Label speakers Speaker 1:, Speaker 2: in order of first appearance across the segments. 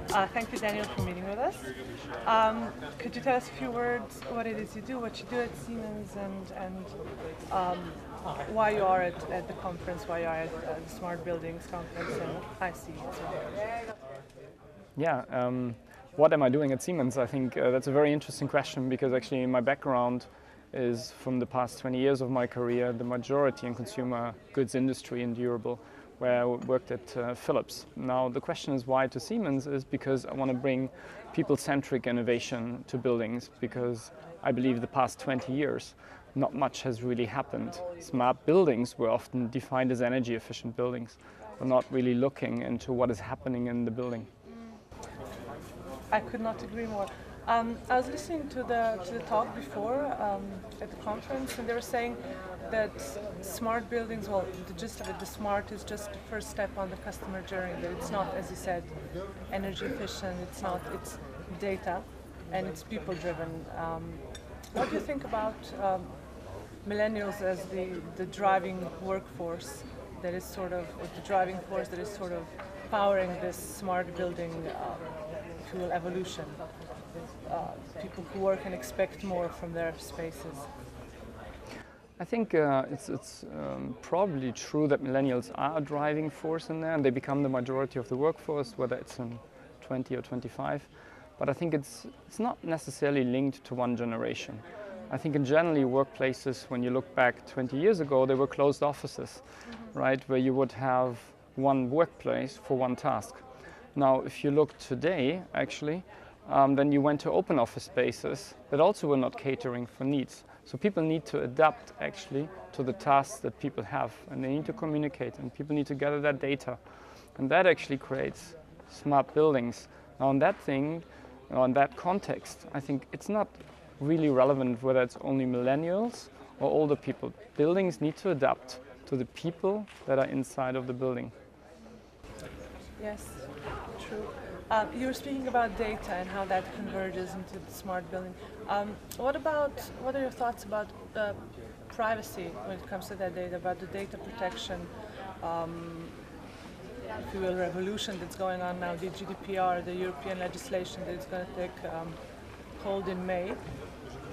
Speaker 1: Thank you, Daniel, for meeting with us. Could you tell us a few words what it is you do, what you do at Siemens, and why you are at the conference, why you are at the Smart Buildings conference in IC as well?
Speaker 2: Yeah, what am I doing at Siemens? I think that's a very interesting question because actually my background is from the past 20 years of my career, the majority in consumer goods industry and durable, where I worked at Philips. Now the question is why to Siemens is because I want to bring people-centric innovation to buildings, because I believe the past 20 years not much has really happened. Smart buildings were often defined as energy efficient buildings. We're not really looking into what is happening in the building.
Speaker 1: I could not agree more. I was listening to the talk before at the conference, and they were saying that smart buildings, well, the gist of it, the smart is just the first step on the customer journey, that it's not, as you said, energy efficient, it's data, and it's people driven. What do you think about millennials as the driving workforce that is sort of, or the driving force that is sort of powering this smart building fuel evolution? People who work and expect more from their spaces.
Speaker 2: I think it's probably true that millennials are a driving force in there and they become the majority of the workforce, whether it's in 20 or 25. But I think it's not necessarily linked to one generation. I think in generally workplaces, when you look back 20 years ago, they were closed offices, right, where you would have one workplace for one task. Now, if you look today, actually, then you went to open office spaces that also were not catering for needs. So people need to adapt actually to the tasks that people have, and they need to communicate, and people need to gather that data. And that actually creates smart buildings. Now in that context, I think it's not really relevant whether it's only millennials or older people. Buildings need to adapt to the people that are inside of the building.
Speaker 1: Yes, true. You were speaking about data and how that converges into the smart building. What are your thoughts about privacy when it comes to that data, about the data protection, if you will, revolution that's going on now, the GDPR, the European legislation that is going to take hold in May,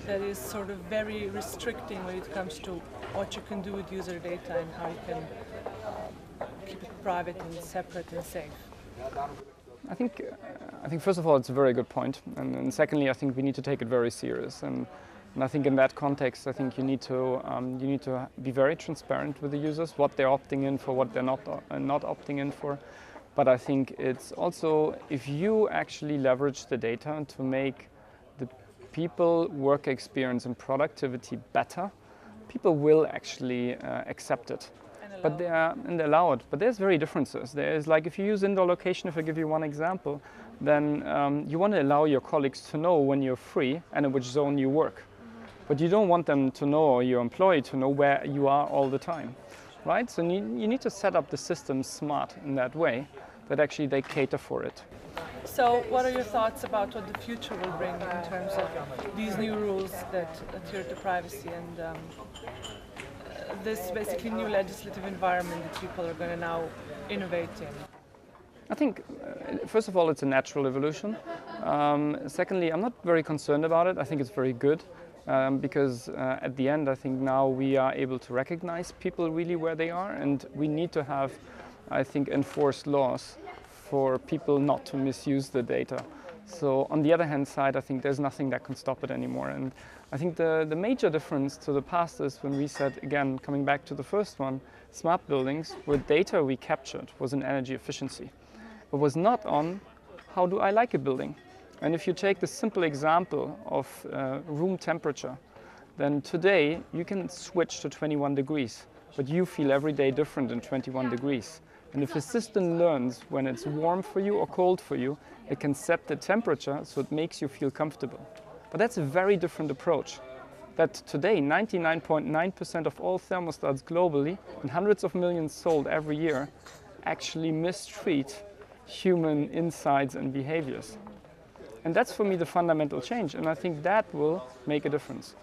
Speaker 1: that is sort of very restricting when it comes to what you can do with user data and how you can keep it private and separate and safe.
Speaker 2: I think first of all it's a very good point, and secondly I think we need to take it very serious. And I think in that context I think you need to be very transparent with the users, what they're opting in for, what they're not opting in for. But I think it's also, if you actually leverage the data to make the people work experience and productivity better, people will actually accept it. But they allow it. But there's very differences. There's like if you use indoor location, if I give you one example, then you want to allow your colleagues to know when you're free and in which zone you work. But you don't want them to know, or your employee to know where you are all the time, right? So you need to set up the system smart in that way that actually they cater for it.
Speaker 1: So what are your thoughts about what the future will bring in terms of these new rules that adhere to privacy and this basically new legislative environment that people are going to now innovate in?
Speaker 2: I think, first of all, it's a natural evolution. Secondly, I'm not very concerned about it. I think it's very good because at the end, I think now we are able to recognize people really where they are, and we need to have, I think, enforced laws for people not to misuse the data. So on the other hand side, I think there's nothing that can stop it anymore. And I think the major difference to the past is when we said, again, coming back to the first one, smart buildings, where data we captured was in energy efficiency, but was not on how do I like a building. And if you take the simple example of room temperature, then today you can switch to 21 degrees, but you feel every day different in 21 degrees. And if the system learns when it's warm for you or cold for you, it can set the temperature so it makes you feel comfortable. But that's a very different approach. That today 99.9% of all thermostats globally, and hundreds of millions sold every year, actually mistreat human insights and behaviors. And that's for me the fundamental change, and I think that will make a difference.